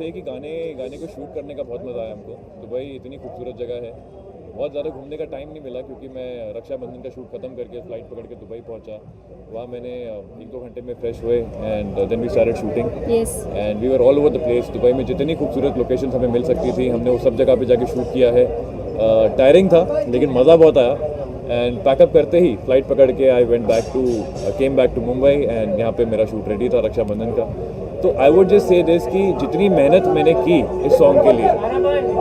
से कि गाने को शूट करने का बहुत मज़ा आया हमको। दुबई इतनी खूबसूरत जगह है, बहुत ज़्यादा घूमने का टाइम नहीं मिला क्योंकि मैं रक्षाबंधन का शूट ख़त्म करके फ़्लाइट पकड़ के दुबई पहुंचा। वहाँ मैंने 1-2 घंटे में फ्रेश हुए and then we started shooting and we were all over the place. Dubai में जितनी खूबसूरत लोकेशंस हमें मिल सकती थी हमने वो सब जगह पे जाके शूट किया है। टायरिंग था लेकिन मज़ा बहुत आया एंड पैकअप करते ही फ़्लाइट पकड़ के I came back to Mumbai and यहाँ पे मेरा शूट रेडी था रक्षाबंधन का। तो I would just say this कि जितनी मेहनत मैंने की इस सॉन्ग के लिए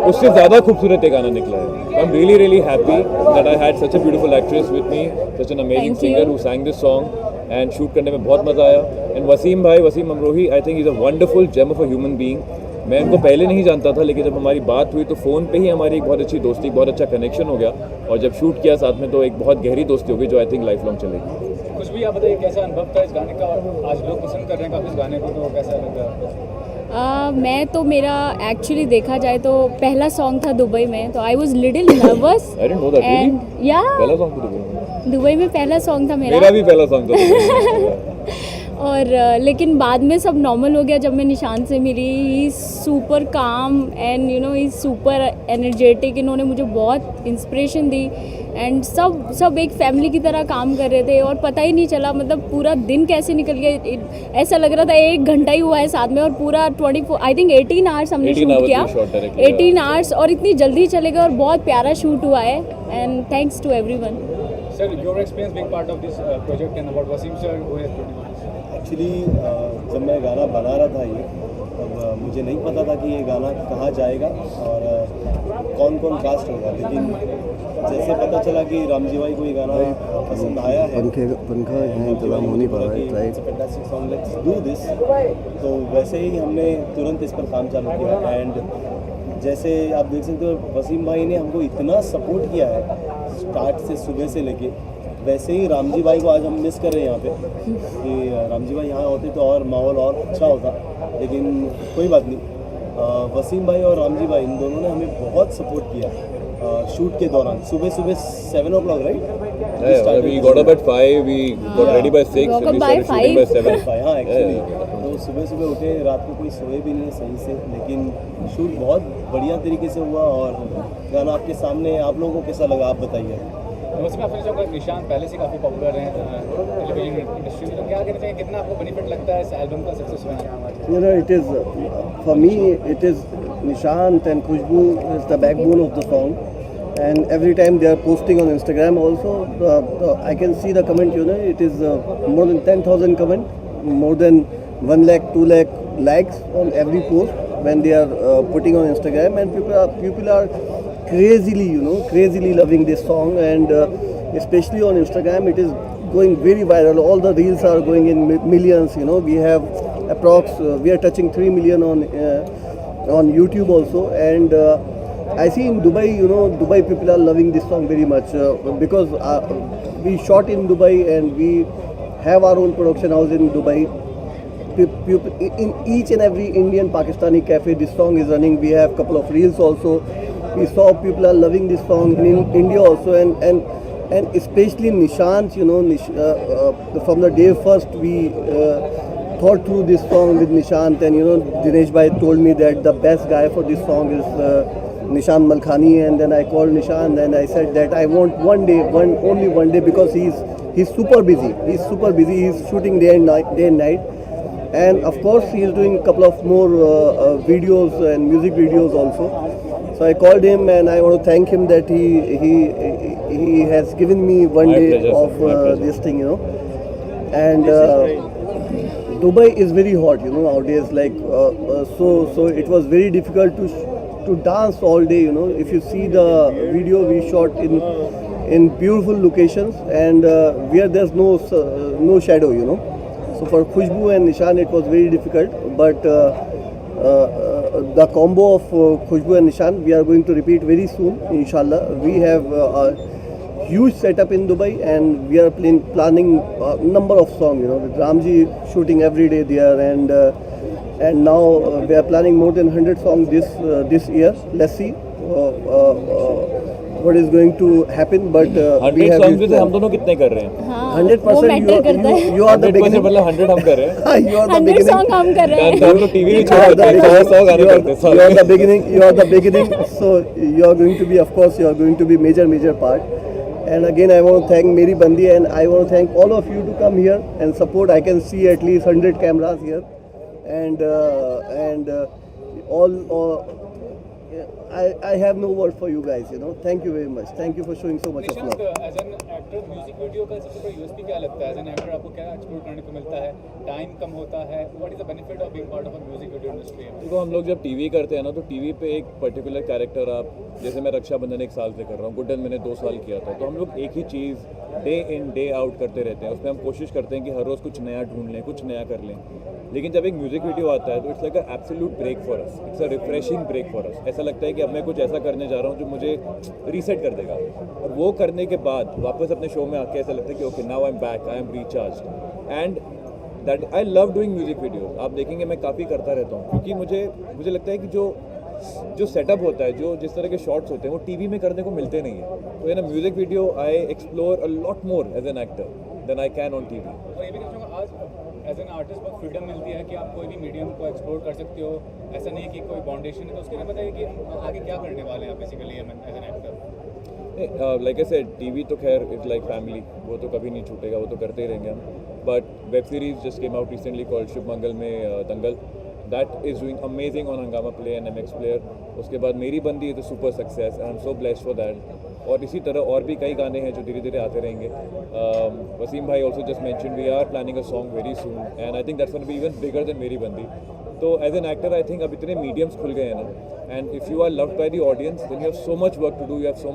उससे ज़्यादा खूबसूरत एक गाना निकला है। I am really happy that I had such a beautiful actress with me, such an amazing singer who sang this song and shoot करने में बहुत मज़ा आया। And Waseem Amrohi I think is a wonderful gem of a human being. मैं इनको पहले नहीं जानता था लेकिन जब हमारी बात हुई तो फ़ोन पे ही हमारी एक बहुत अच्छी दोस्ती, बहुत अच्छा कनेक्शन हो गया और जब शूट किया साथ में तो एक बहुत गहरी दोस्ती हो गई जो आई थिंक लाइफ लॉन्ग चलेगी। कुछ भी आप बताइए कैसा अनुभव था इस गाने का और आज लोग पसंद कर रहे हैं काफ़ी इस गाने को, तो कैसा लग रहा है आपको? मैं तो मेरा एक्चुअली देखा जाए तो पहला सॉन्ग था दुबई में, तो I was little nervous and या पहला सॉन्ग था दुबई में पहला सॉन्ग था मेरा भी पहला सॉन्ग था और लेकिन बाद में सब नॉर्मल हो गया जब मैं निशान से मिली। ही सुपर काम and you know he super energetic. इन्होंने मुझे बहुत इंस्पिरेशन दी एंड सब एक फैमिली की तरह काम कर रहे थे और पता ही नहीं चला मतलब पूरा दिन कैसे निकल गया। ऐसा लग रहा था 1 घंटा ही हुआ है साथ में और पूरा 24 आई थिंक 18 आवर्स हमने शूट किया, 18 आवर्स और इतनी जल्दी चले गए और बहुत प्यारा शूट हुआ है and thanks to everyone. Sir your experience being part of this project and about Waseem sir who has produced. Actually जब मैं गाना बना रहा था ये तब मुझे नहीं पता था कि ये गाना कहाँ जाएगा और कौन कास्ट होगा, लेकिन जैसे पता चला कि रामजी भाई को ये गाना पसंद आया है, पंखा इंतजाम हो नहीं पा रहा है, fantastic song, let's do this. तो वैसे ही हमने तुरंत इस पर काम चालू किया एंड जैसे आप देख सकते हो वसीम भाई ने हमको इतना सपोर्ट किया है स्टार्ट से, सुबह से लेके। वैसे ही रामजी भाई को आज हम मिस कर रहे हैं यहाँ पे कि रामजी भाई यहाँ होते तो और माहौल और अच्छा होता, लेकिन कोई बात नहीं। वसीम भाई और रामजी भाई इन दोनों ने हमें बहुत सपोर्ट किया शूट के दौरान। सुबह 7 o'clock right, we got up at 5, we got ready by 6 and we started shooting by 7. हाँ एक्चुअली तो सुबह उठे, रात को कोई सोए भी नहीं है सही से, लेकिन शूट बहुत बढ़िया तरीके से हुआ और गाना आपके सामने। आप लोगों को कैसा लगा आप बताइए। उसमें आपने जो निशान पहले से काफ़ी पॉपुलर हैं टेलीविजन इंडस्ट्री में, तो क्या कहना चाहिए कितना आपको बेनिफिट लगता है इस एल्बम का सक्सेस में? You know, it is for me it is Nishant and Khushbu is the backbone of the song, and every time they are posting on Instagram also I can see the comment, you know, it is more than 10,000 comment, more than 1 lakh 2 lakh likes on every post when they are putting on Instagram, and people are crazily loving this song, and especially on Instagram it is going very viral. All the reels are going in millions, you know. We have we are touching 3 million on YouTube also, and I see in Dubai, you know, Dubai people are loving this song very much because we shot in Dubai and we have our own production house in Dubai. People, in each and every Indian Pakistani cafe this song is running. We have couple of reels also. We saw people are loving this song in India also, and especially Nishant, you know, from the day first we thought through this song with Nishant, and you know Dinesh bhai told me that the best guy for this song is Nishant Malkhani, and then I called Nishant and I said that I want only one day because he's super busy. He's shooting day and night. And of course he is doing a couple of more videos and music videos also. So I called him and I want to thank him that he has given me one day of this thing, you know. And Dubai is very hot, you know, nowadays. Like so it was very difficult to dance all day, you know. If you see the video we shot in beautiful locations and where there's no shadow, you know. So for Khushbu and Nishan it was very difficult, but the combo of Khushbu and Nishan we are going to repeat very soon, inshallah. We have a huge setup in Dubai and we are planning a number of songs, you know, with Ramji shooting every day there, and now we are planning more than 100 songs this year. Let's see. what is going to happen, but we 100 have song this में से हम plan. दोनों कितने कर रहे हैं? हाँ 100% वो मैटर करता है। you are the 100% beginning. मतलब 100 हम कर रहे हैं। You are the 100 beginning. Song हम कर रहे तो हैं। हम तो टीवी भी You छोड़ are the देते हैं, 100 सॉन्ग आने beginning. करते हैं, You are the sorry। beginning. You are the beginning. So you are going to be, of course, you are going to be major part. And again, I want to thank Meri Bandi, and I want to thank all of you to come here and support. I can see at least 100 cameras here, and all. I have no word for you guys. Thank you very much. Thank you for showing so much of love. As an actor music video का सबसे बड़ा USP क्या लगता है? As an actor आपको क्या explore करने को मिलता है? टाइम कम होता है? What is the benefit of being part of a music video industry? देखो हम लोग जब टीवी करते हैं ना, तो टीवी पे एक पर्टिकुलर कैरेक्टर, आप जैसे मैं रक्षाबंधन 1 साल से कर रहा हूँ, गुड्डन मैंने 2 साल किया था, तो हम लोग एक ही चीज़ डे इन डे आउट करते रहते हैं। उसमें हम कोशिश करते हैं कि हर रोज़ कुछ नया ढूंढ लें, कुछ नया कर लें। लेकिन जब एक म्यूज़िक वीडियो आता है तो it's like a absolute break for us, it's a refreshing break for us. ऐसा लगता है कि अब मैं कुछ ऐसा करने जा रहा हूँ जो मुझे रीसेट कर देगा, और वो करने के बाद वापस अपने शो में आके ऐसा लगता है कि okay now I am back, I am recharge, and that I love doing music videos. आप देखेंगे मैं काफ़ी करता रहता हूँ, क्योंकि मुझे लगता है कि जो सेटअप होता है, जो जिस तरह के शॉट्स होते हैं, वो टीवी में करने को मिलते नहीं है। तो in a music video I explore a lot more as an actor then I can on TV. और ये भी कहना चाहूँगा, आज एज एन आर्टिस्ट बहुत फ्रीडम मिलती है कि आप कोई भी मीडियम को एक्सप्लोर कर सकते हो। ऐसा नहीं है कि कोई बाउंडेशन है। तो उसके लिए बताइए कि आगे क्या करने वाले हैं आप basically as an actor? Like I said, TV तो खैर इट्स लाइक फैमिली, वो तो कभी नहीं छूटेगा, वो तो करते ही रहेंगे हम। But web series just came out recently called Shubh Mangal Mein Dangal, that is doing amazing on Hungama play and MX player. उसके बाद Meri Bandi is a super success and I am so blessed for that. और इसी तरह और भी कई गाने हैं जो धीरे धीरे आते रहेंगे। वसीम भाई also just mention we are planning a song very soon, and I think that's gonna be even bigger than Meri Bandi. तो as an actor I think अब इतने मीडियम्स खुल गए हैं ना, and if you are loved by the audience, then you have so much work to do, you have so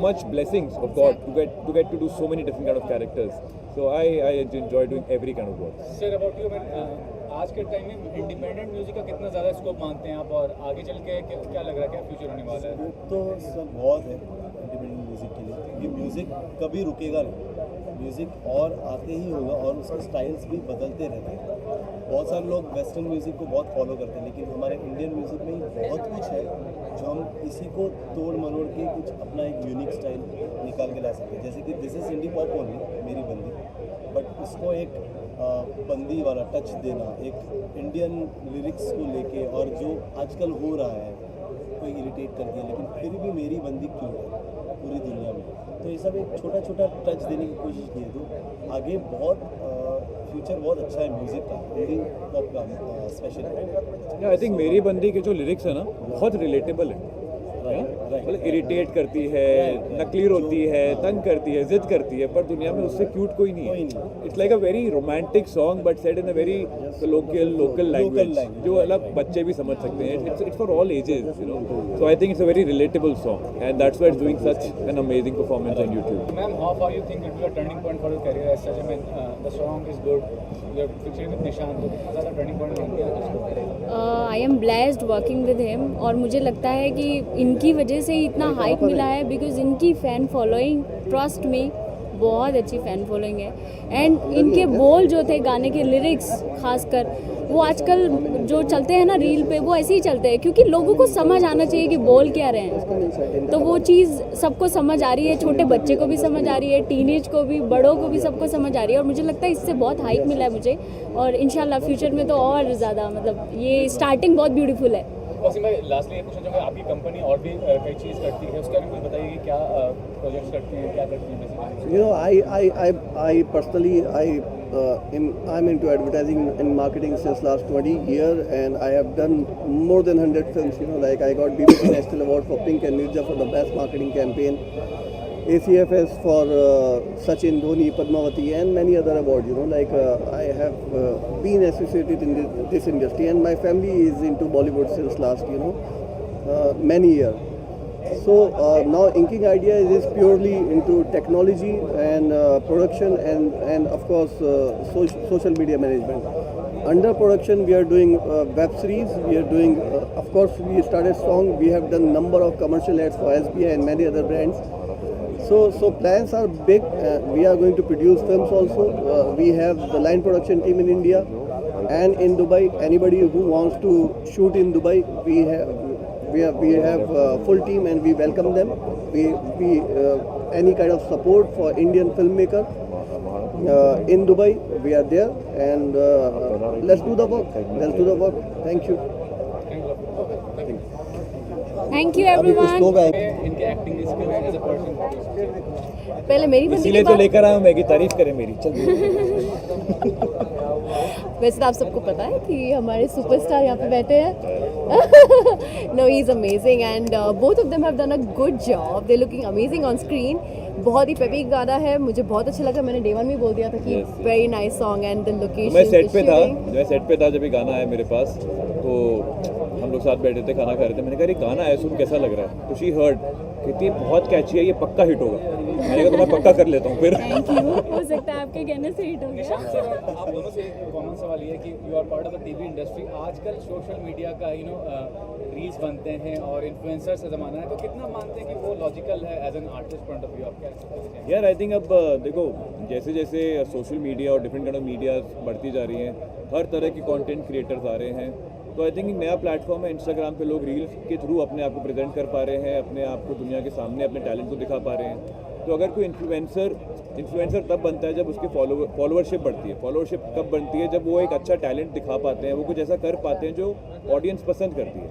much blessings of God to get to do so many different kind of characters. So I enjoy doing every kind of work. Sir about you, आज के time में independent music का कितना ज़्यादा scope मानते हैं आप, और आगे चल के क्या लग रहा है, क्या फ्यूचर होने वाला है? तो सब बहुत है इंडिपेंडेंट म्यूज़िक के लिए, क्योंकि म्यूज़िक कभी रुकेगा नहीं, म्यूज़िक और आते ही होगा, और उसके स्टाइल्स भी बदलते रहते हैं। बहुत सारे लोग वेस्टर्न म्यूज़िक को बहुत फॉलो करते हैं, लेकिन हमारे इंडियन म्यूज़िक में ही बहुत कुछ है जो हम इसी को तोड़ मरोड़ के कुछ अपना एक यूनिक स्टाइल निकाल के ला सकते हैं। जैसे कि this is indie pop only, Meri Bandi, but उसको एक बंदी वाला टच देना, एक इंडियन लिरिक्स को लेके, और जो आजकल हो रहा है कोई इरिटेट कर दिया, लेकिन फिर भी मेरी बंदी क्यों है पूरी दुनिया में, तो ये सब एक छोटा छोटा टच देने की कोशिश की है। तो आगे बहुत फ्यूचर बहुत अच्छा है म्यूज़िक का, इंडी पॉप का स्पेशली। आई थिंक मेरी बंदी के जो लिरिक्स है ना, बहुत रिलेटेबल है, मतलब इरिटेट करती है, नकली होती है, तंग करती है, जिद करती है, पर दुनिया में उससे क्यूट कोई नहीं है। It's like a very romantic song but said in a very local language, जो अलग बच्चे भी समझ सकते हैं। It's for all ages, you know. So I think it's a very relatable song, and that's why it's doing such an amazing performance on YouTube. Ma'am, how far you think it will be a turning point for your career as such? I mean, the song is good. You're featuring with Nishan, तो कितना ज़्यादा turning point मानते हैं उसको? I am blessed working with him, और मुझे लगता है कि इनकी वजह से ही इतना हाइप मिला है, बिकॉज इनकी फ़ैन फॉलोइंग, ट्रस्ट मी, बहुत अच्छी फ़ैन फॉलोइंग है। एंड इनके बोल जो थे, गाने के लिरिक्स खासकर, वो आजकल जो चलते हैं ना रील पे, वो ऐसे ही चलते हैं, क्योंकि लोगों को समझ आना चाहिए कि बोल क्या रहे हैं। तो वो चीज़ सबको समझ आ रही है, छोटे बच्चे को भी समझ आ रही है, टीनेज को भी, बड़ों को भी, सबको समझ आ रही है। और मुझे लगता है इससे बहुत हाइप मिला है मुझे, और इंशाल्लाह फ्यूचर में तो और ज़्यादा, मतलब ये स्टार्टिंग बहुत ब्यूटीफुल है। वसीम भाई, लास्टली ये पूछना चाहूँगा, आपकी कंपनी और भी कई चीज़ करती है, उसके बारे में कुछ बताइए कि क्या प्रोजेक्ट्स करती हैं, क्या करती हैं basically? You know, I personally, I'm into advertising and marketing since last 20 years, and I have done more than 100 films. You know, like I got BBC National Award for Pink and Mirza for the best marketing campaign, ACFS for Sachin Dhoni, Padmavati, and many other awards. You know, like I have been associated in this industry, and my family is into Bollywood since last, many years. So now Inking Ideas is purely into technology and production and of course social media management. Under production we are doing web series, we are doing of course we started song, we have done number of commercial ads for SBI and many other brands. So plans are big. We are going to produce films also. We have the line production team in India and in Dubai. Anybody who wants to shoot in Dubai, we have full team and we welcome them. any kind of support for Indian filmmaker in Dubai, we are there, and let's do the work. Thank you. Thank you अभी कुछ everyone. लोग आए इनके acting skill as a person. पहले मेरी बंदी इसीलिए की तो बात, लेकर आया हूँ मैं कि तारीफ करें मेरी। चल वैसे तो आप सबको पता है कि हमारे सुपरस्टार यहाँ पे बैठे हैं। No, he is amazing and both of them have done a good job, they looking amazing on screen. बहुत ही पेपी गाना है, मुझे बहुत अच्छा लगा। मैंने डे वन में बोल दिया था कि Yes. Very nice song and the location. मैं सेट पे था जब ये गाना आया मेरे पास, तो हम लोग साथ बैठे थे, खाना खा रहे थे। मैंने कहा ये गाना है, सुन कैसा लग रहा है? तो शी हर्ड, कहती है बहुत कैची है, ये पक्का हिट होगा। मैंने कहा तो मैं पक्का कर लेता हूँ फिर। थैंक यू, हो सकता है आपके कहने से हिट हो गया। निशांत सर, आप दोनों से कॉमन सवाल ये है कि you are part of the TV industry. आजकल सोशल मीडिया का रील्स बनते हैं और इन्फ्लुएंसर्स का ज़माना है, तो कितना मानते हैं कि वो लॉजिकल है as an artist point of view? आप क्या कहते हैं? यार आई थिंक अब देखो, जैसे जैसे सोशल मीडिया और डिफरेंट काइंड ऑफ मीडिया बढ़ती जा रही हैं, हर तरह के कंटेंट क्रिएटर्स आ रहे हैं। तो आई थिंक एक नया प्लेटफॉर्म है इंस्टाग्राम पे, लोग रील्स के थ्रू अपने आप को प्रेजेंट कर पा रहे हैं, अपने आप को दुनिया के सामने अपने टैलेंट को दिखा पा रहे हैं। तो अगर कोई इन्फ्लुएंसर तब बनता है जब उसकी फॉलोअरशिप बढ़ती है। फॉलोअरशिप कब बनती है? जब वो एक अच्छा टैलेंट दिखा पाते हैं, वो कुछ ऐसा कर पाते हैं जो ऑडियंस पसंद करती है।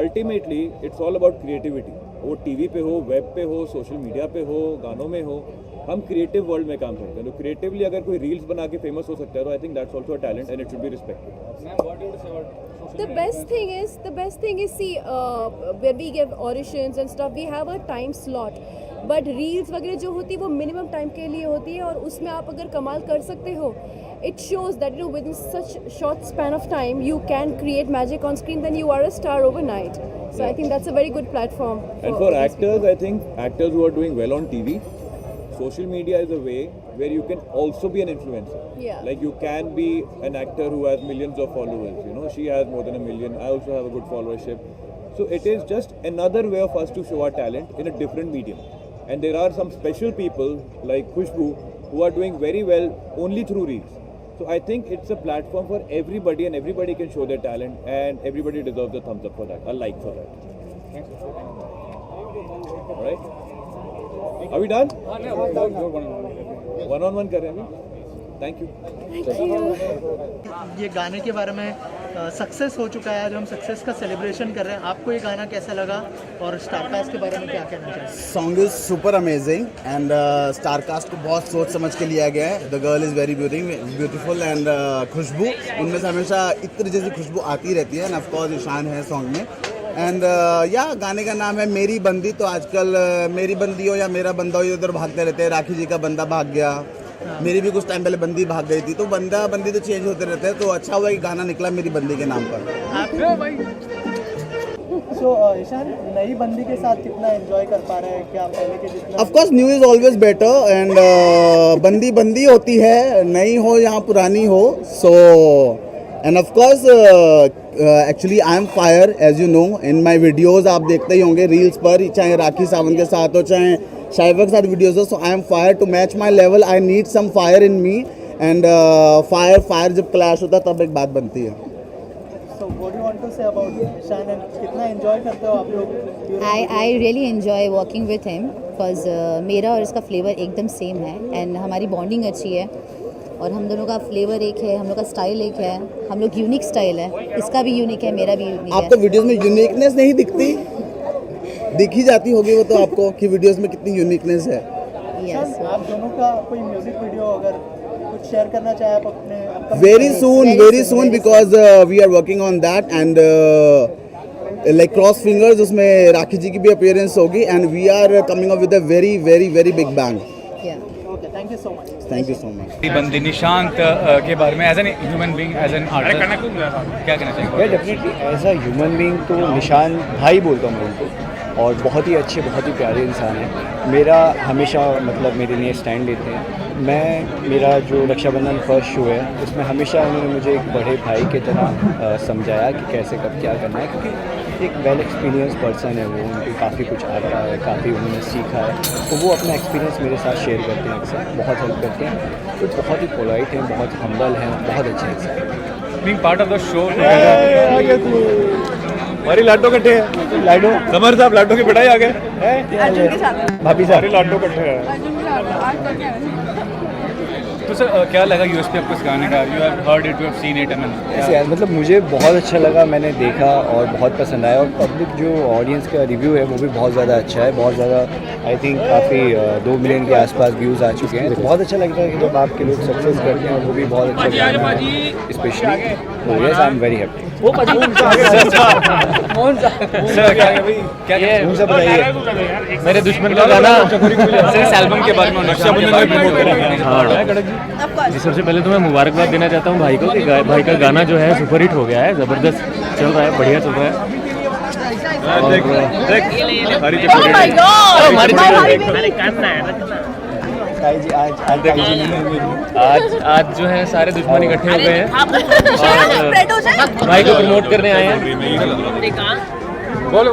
Ultimately it's all about creativity. वो टीवी पे हो, वेब पे हो, सोशल मीडिया पे हो, गानों में हो, हम क्रिएटिव वर्ल्ड में काम करते हैं। तो क्रिएटिवली अगर कोई रील्स बना के फेमस हो सकता है, तो I think that's also a talent and it should be respected. Ma'am, what you would say about The best thing is, see, when we give auditions and stuff, we have a time slot. But reels वगैरह जो होती है वो minimum time के लिए होती है, और उसमें आप अगर कमाल कर सकते हो, it shows that within such short span of time you can create magic on screen, then you are a star overnight. So I think that's a very good platform. And for actors, I think actors who are doing well on TV, social media is a way where you can also be an influencer. Yeah. Like you can be an actor who has millions of followers. She has more than 1 million. I also have a good followership. So it is just another way of us to show our talent in a different medium. And there are some special people like Khushbu who are doing very well only through reels. So I think it's a platform for everybody, and everybody can show their talent, and everybody deserves a thumbs up for that, a like for that. All right? Are we done? हाँ, नहीं, one on one कर रहे हैं अभी। Thank you. ये गाने के बारे में सक्सेस हो चुका है, आज हम सक्सेस का सेलिब्रेशन कर रहे हैं। आपको ये गाना कैसा लगा और स्टारकास्ट के बारे में क्या कहना चाहिए? Song is super amazing and starcast को बहुत सोच समझ के लिया गया है। The girl is very beautiful and Khushbu, उनमें से हमेशा इत्र जैसी खुशबू आती रहती है। एंड ऑफकोर्स ईशान है सॉन्ग में। एंड या गाने का नाम है मेरी बंदी। तो आजकल मेरी बंदी हो या मेरा बंदा हो, इधर भागते रहते हैं। राखी जी का बंदा भाग गया, मेरी भी कुछ टाइम पहले बंदी भाग गई थी। तो बंदा बंदी तो चेंज होते रहते हैं। तो अच्छा हुआ कि गाना निकला मेरी बंदी के नाम पर। सो ईशान, नई बंदी के साथ कितना एंजॉय कर पा रहे हैं? क्या पहले के जितना? Of course new is always better and बंदी बंदी होती है, नई हो या पुरानी हो। So and of course actually I am fire, as you know. In my videos आप देखते ही होंगे रील्स पर, चाहे राखी सावंत के साथ हो, चाहे शाइवा के साथ वीडियोज़ हो। So I am fire. To match my level I need some fire in me. And fire जब क्लैश होता है तब एक बात बनती है। So what do you want to say about Ishaan, and कितना एंजॉय करते हो आप लोग? I really enjoy working with him because मेरा और इसका फ्लेवर एकदम सेम है एंड हमारी बॉन्डिंग अच्छी है, और हम दोनों का फ्लेवर एक है, हम लोग का स्टाइल एक है, हम लोग यूनिक स्टाइल है, इसका भी यूनिक है, मेरा भी यूनिक है। आपको वीडियोस में यूनिकनेस नहीं दिखती? दिखी जाती होगी वो तो आपको कि वीडियोस में कितनी यूनिकनेस है। Yes. आप दोनों का कोई म्यूजिक वीडियो अगर कुछ शेयर करना चाहे आप अपने Very soon because we are working on that and like cross fingers उसमें राखी जी की भी appearance होगी and we are coming up with a very big bang. Yeah. Okay, thank you so much. Thank you so much. बंदी निशांत के बारे में as an human being, as an artist क्या कहना चाहिए? Definitely as a human being तो निशान भाई बोलता हूँ मैं उनको, और बहुत ही अच्छे बहुत ही प्यारे इंसान हैं। मेरा हमेशा मतलब मेरे लिए स्टैंड लेते हैं। मेरा जो रक्षाबंधन फर्स्ट शो है उसमें हमेशा उन्होंने मुझे एक बड़े भाई की तरह समझाया कि कैसे कब क्या करना है, क्योंकि एक वेल एक्सपीरियंस पर्सन है वो, उनको काफ़ी कुछ आता है, काफ़ी उन्होंने सीखा है। तो वो अपना एक्सपीरियंस मेरे साथ शेयर करते हैं, अक्सर बहुत हेल्प करते हैं। तो बहुत ही पोलाइट हैं, बहुत हम्बल हैं, बहुत अच्छे इंसान हैं। Being part of the show हमारी लाडो कट्ठे हैं। लाडो समर साहब लाडो की पिटाई आ गए भाभी साहब लाडो कट्ठे हैं। तो सर क्या लगा यूएसपी आपको इस गाने का? You have heard it, you have seen it, ऐसे यार मतलब मुझे बहुत अच्छा लगा, मैंने देखा और बहुत पसंद आया, और पब्लिक जो ऑडियंस का रिव्यू है वो भी बहुत ज़्यादा अच्छा है, बहुत ज़्यादा आई थिंक काफ़ी 2 मिलियन के आसपास व्यूज़ आ चुके हैं। तो बहुत अच्छा लगता है कि जब आपके लोग सक्सेस करते हैं और वो भी बहुत अच्छा गाना है स्पेशली, तो yes I am very happy. Sir क्या कौन सा बताइए? मेरे दुश्मन का गाना सर इस एल्बम के बारे में रक्षाबंधन में प्रमोट करेंगे। जी सबसे पहले तो मैं मुबारकबाद देना चाहता हूँ भाई को कि भाई का गाना जो है सुपरहिट हो गया है, ज़बरदस्त चल रहा है, बढ़िया चल रहा है। आज जो है सारे दुश्मन इकट्ठे हो गए हैं और भाई को प्रमोट करने आए हैं। बोला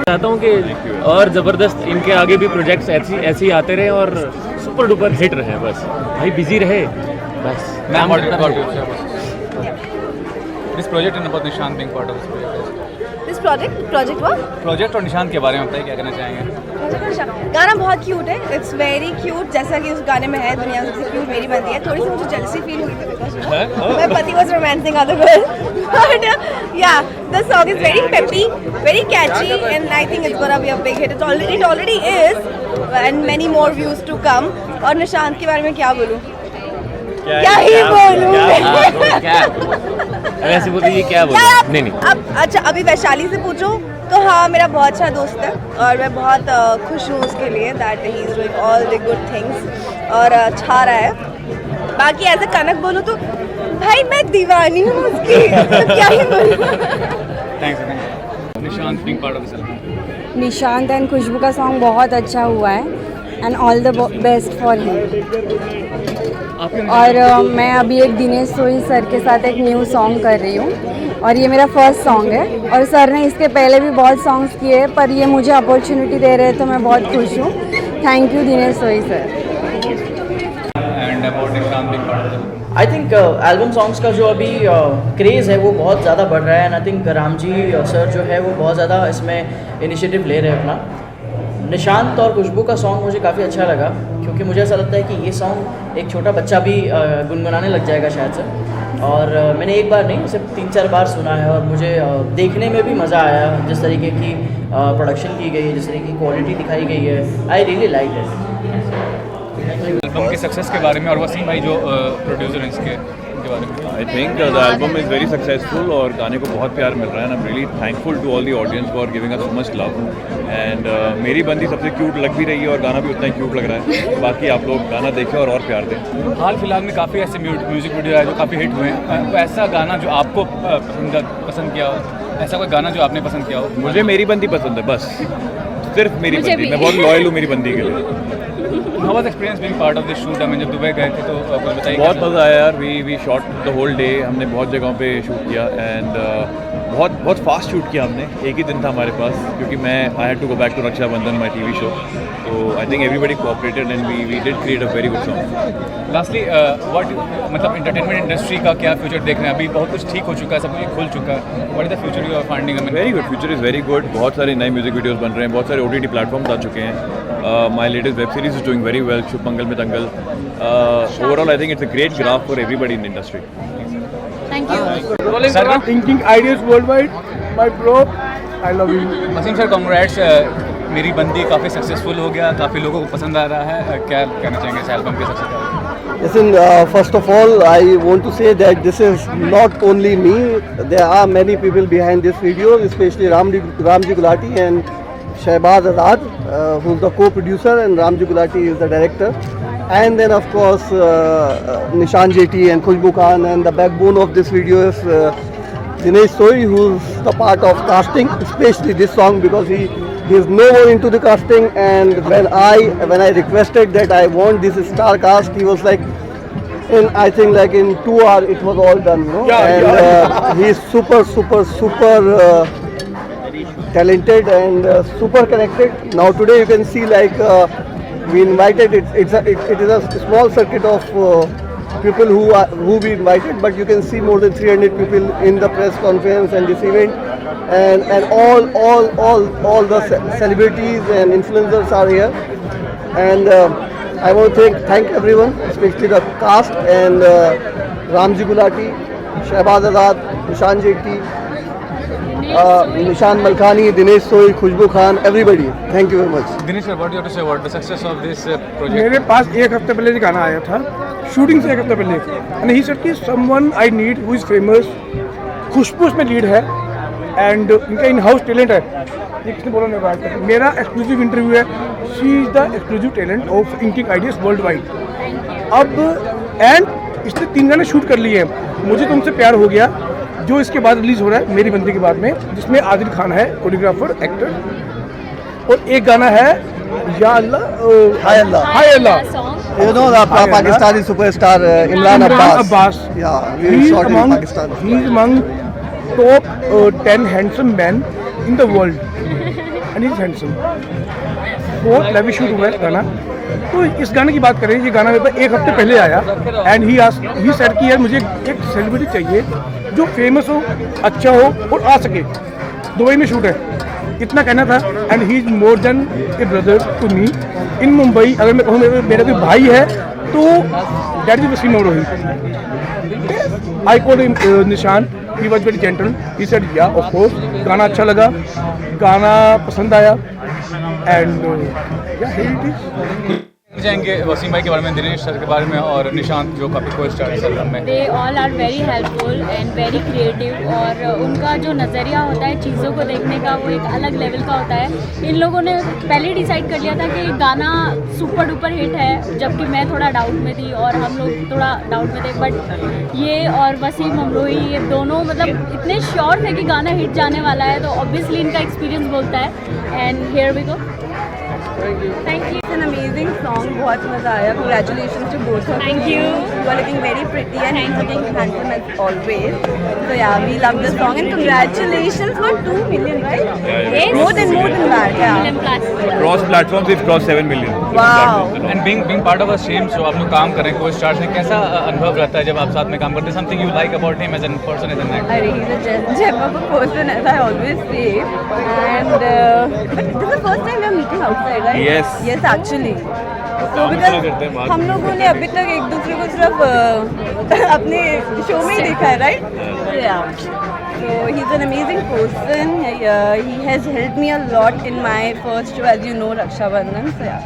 चाहता हूँ कि और ज़बरदस्त इनके आगे भी प्रोजेक्ट्स ऐसे ही आते रहे और सुपर डुपर हिट रहे, बस भाई बिजी रहे बस। दिस प्रोजेक्ट एंड अबाउट निशान being part of this project. Project और निशान के बारे में बताइए, क्या कहना चाहेंगे? गाना बहुत क्यूट है, इट्स वेरी क्यूट, जैसा कि उस गाने में है दुनिया सबसे क्यूट मेरी बनती है। थोड़ी सी मुझे जेलसी फील हुई थी because my pati was romancing other girl, but yeah, the song is very peppy, very catchy, and I think it's gonna be a big hit. It already is, and many more views to come. और निशांत के बारे में क्या बोलूं? क्या ही बोलूं? वैसे बोलते ये क्या बोलूं? नहीं अब अच्छा अभी वैशाली से पूछो तो हाँ मेरा बहुत अच्छा दोस्त है और मैं बहुत खुश हूँ उसके लिए that he is doing all the good things और अच्छा रहा है। बाकी ऐसे कनक बोलूँ तो भाई मैं दीवानी हूँ उसकी, तो क्या ही बोलूँ। Thanks Nishant being part of this album. Nishant and Khushbu का सॉन्ग बहुत अच्छा हुआ है and all the best for him. और मैं अभी एक दिनेश सोई सर के साथ एक न्यू सॉन्ग कर रही हूँ और ये मेरा फर्स्ट सॉन्ग है और सर ने इसके पहले भी बहुत सॉन्ग्स किए पर ये मुझे अपॉर्चुनिटी दे रहे हैं तो मैं बहुत खुश हूँ। थैंक यू दिनेश सोई सर। एंड अबाउट निशान being part of I think album songs का जो अभी क्रेज़ है वो बहुत ज़्यादा बढ़ रहा है and I think Ram ji sir जो है वो बहुत ज़्यादा इसमें इनिशिएटिव ले रहे हैं अपना। निशांत और खुशबू का सॉन्ग मुझे काफ़ी अच्छा लगा क्योंकि मुझे ऐसा लगता है कि ये सॉन्ग एक छोटा बच्चा भी गुनगुनाने लग जाएगा शायद से, और मैंने एक बार नहीं सिर्फ 3-4 बार सुना है और मुझे देखने में भी मज़ा आया जिस तरीके की प्रोडक्शन की गई है, जिस तरीके की क्वालिटी दिखाई गई है। I really like it. Album के सक्सेस के बारे में और वसीम भाई जो प्रोड्यूसर हैं इसके बारे में। I think the album is very successful और गाने को बहुत प्यार मिल रहा है। I am really thankful to all the audience for giving us so much love and Meri Bandi सबसे क्यूट लग भी रही है और गाना भी उतना ही क्यूट लग रहा है। बाकी आप लोग गाना देखें और प्यार दें। हाल फिलहाल में काफ़ी ऐसे म्यूजिक वीडियो है जो काफ़ी हिट हुए हैं, तो ऐसा गाना जो आपको पसंद किया हो, ऐसा कोई गाना जो आपने पसंद किया हो? मुझे मेरी बंदी पसंद है, बस सिर्फ मेरी बंदी। मैं बहुत लॉयल हूँ मेरी बंदी के लिए। How was experience being part of this shoot? हमें जब दुबई गए थे तो कुछ बताइए। बहुत मज़ा आया यार। We shot the whole day, हमने बहुत जगहों पे शूट किया एंड बहुत फास्ट शूट किया हमने। एक ही दिन था हमारे पास क्योंकि मैं I had to go back to Rakshabandhan my TV show, तो I think everybody cooperated and we did create a very good song. Lastly what मतलब एंटरटेनमेंट इंडस्ट्री का क्या फ्यूचर देख रहे हैं? अभी बहुत कुछ ठीक हो चुका है, सब कुछ खुल चुका है। What is the future you are finding? Very good, future is very good. बहुत सारे नए म्यूजिक वीडियोस बन रहे हैं, बहुत सारे OTT प्लेटफॉर्म्स आ चुके हैं। My latest web series is doing very well, Shubh Mangal Mein Dangal. Overall I think it's a great graph for everybody in industry. Thank you sir Thinking ideas worldwide, my bro, I love you. Wasim sir congrats, Meri Bandi काफ़ी successful हो गया, काफ़ी लोगों को पसंद आ रहा है, क्या कहना चाहेंगे इस एल्बम के success? Listen, first of all, I want to say that this is not only me. There are many people behind this video, especially Ramji Gulati and Shahbaz Azad, who's the co-producer, and Ramji Gulati is the director. And then, of course, Nishan Jeti and Khushbu Khan, and the backbone of this video is Dinesh Soy, who's the part of casting, especially this song, because he is no more into the casting. And when I requested that I want this star cast, he was like, I think like in 2 hours it was all done, you know. He's super talented and super connected. Now today you can see like we invited it is a small circuit of people who we invited, but you can see more than 300 people in the press conference and this event, and all the celebrities and influencers are here, and I want to thank everyone, especially the cast and Ramji Gulati, Shehbaz Azad, Nishan Jetty, Nishan Malkhani, Dinesh Soy, Khushbu Khan, everybody. Thank you very much. Dinesh sir, what do you have to say about the success of this project? मेरे पास एक हफ्ते पहले गाना आया था, shooting से एक हफ्ते पहले, and he said कि someone I need who is famous, खुशबू उसमें लीड है, and इनका इन हाउस टैलेंट है, ये किसने बोला मेरे बात, मेरा एक्सक्लूसिव इंटरव्यू है, she is the exclusive talent of Inking Ideas worldwide. अब एंड इसने 3 गाने शूट कर लिए हैं, मुझे तुमसे प्यार हो गया, जो इसके बाद रिलीज हो रहा है मेरी बंदी के बाद में, जिसमें आदिल खान है कोरियोग्राफर एक्टर, और एक गाना है या अल्लाह हाय अल्लाह, You know the Pakistani superstar Imran Abbas. Yeah, he is among Pakistan. He is among top 10 handsome men in the world, and he is handsome. बहुत लेवी शूट हुआ है गाना. तो इस गाने की बात करें, ये गाना मेरे पास एक हफ्ते पहले आया, एंड ही सेड कि यार मुझे एक सेलिब्रिटी चाहिए जो फेमस हो, अच्छा हो और आ सके. दुबई में शूट है, इतना कहना था, and he is more than a brother to me in Mumbai. अगर मैं कहूँ मेरा कोई भाई है तो that is Wasim Navrohi. I called him Nishan, he was very gentle, he said ya of course. गाना अच्छा लगा, गाना पसंद आया, एंड या हियर इट इज. जाएंगे वसीम भाई के बारे में, दिनेश सर के बारे में और निशांत जो काफ़ी को स्टार है सर में. They all are very helpful and very creative, और उनका जो नज़रिया होता है चीज़ों को देखने का वो एक अलग लेवल का होता है. इन लोगों ने पहले डिसाइड कर लिया था कि गाना सुपर डुपर हिट है, जबकि मैं थोड़ा डाउट में थी और हम लोग थोड़ा डाउट में थे, बट ये और वसीम नवरोही ये दोनों मतलब इतने श्योर थे कि गाना हिट जाने वाला है, तो ऑब्वियसली इनका एक्सपीरियंस बोलता है. And here we go. Thank you. It's an amazing song. बहुत मजा आया. Congratulations to both of you. Thank you. You are looking very pretty and he's looking handsome as always. So yeah, we love the song and congratulations for 2 million, right? Yes. More than that. Yeah. Million plus. Across platforms we've crossed 7 million. Wow. And being part of a same show, आप लोग काम कर रहे हैं को star से, कैसा अनुभव रहता है जब आप साथ में काम करते हैं? Something you like about him as an person, as an actor? He's a gem of a person, as I always say. And but this is the first time we are meeting outside, right? Yes. Yes, actually. So because हम लोगों ने अभी तक एक दूसरे को सिर्फ अपने शो में ही देखा है, right? Yeah. So he's an amazing person. He has helped me a lot in my first show, as you know, Raksha Bandhan. So yeah.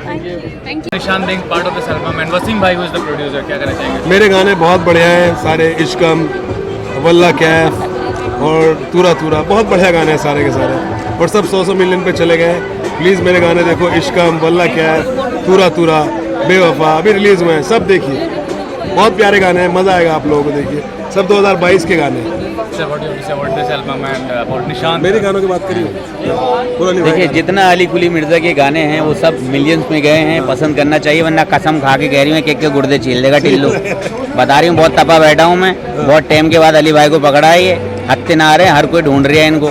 Thank you. Thank you. निशान being part of this album and Wasim भाई who is the producer, क्या कहना चाहेंगे? मेरे गाने बहुत बढ़िया हैं सारे. इश्कम, वल्ला कैफ और तूरा तूरा बहुत बढ़िया गाने हैं सारे के सारे, और सब 100 मिलियन पे चले गए. प्लीज़ मेरे गाने देखो. इश्कम, वल्ला कैफ, तूरा तूरा, बेवफा अभी रिलीज़ हुए हैं, सब देखिए. बहुत प्यारे गाने हैं, मज़ा आएगा आप लोगों को. देखिए सब 2022 के गाने हैं. मेरे गानों की बात करिए. देखिए जितना अली कुली मिर्ज़ा के गाने हैं वो सब मिलियंस में गए हैं. पसंद करना चाहिए, वरना कसम खा के कह रही हूँ कि गुर्दे छील देगा टिल्लू. बता रही हूँ, बहुत तपा बैठा हूँ मैं. बहुत टाइम के बाद अली भाई को पकड़ा है. ये हत्ते ना आ रहे हैं, हर कोई ढूंढ रहा है इनको,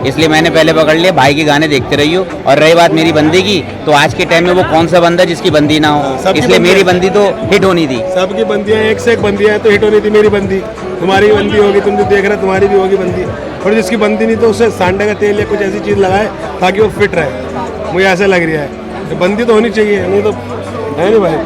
इसलिए मैंने पहले पकड़ लिया. भाई के गाने देखते रहियो. और रही बात मेरी बंदी की, तो आज के टाइम में वो कौन सा बंदा जिसकी बंदी ना हो, इसलिए मेरी बंदी तो हिट होनी थी. सबकी बंदियाँ एक से एक बंदियाँ हैं, तो हिट होनी थी. मेरी बंदी, तुम्हारी बंदी होगी, तुम जो देख रहे तुम्हारी भी होगी बंदी. और जिसकी बंदी नहीं तो उसे सांडे का तेल या कुछ ऐसी चीज़ लगाए ताकि वो फिट रहे. मुझे ऐसा लग रहा है, बंदी तो होनी चाहिए, नहीं तो है नहीं भाई.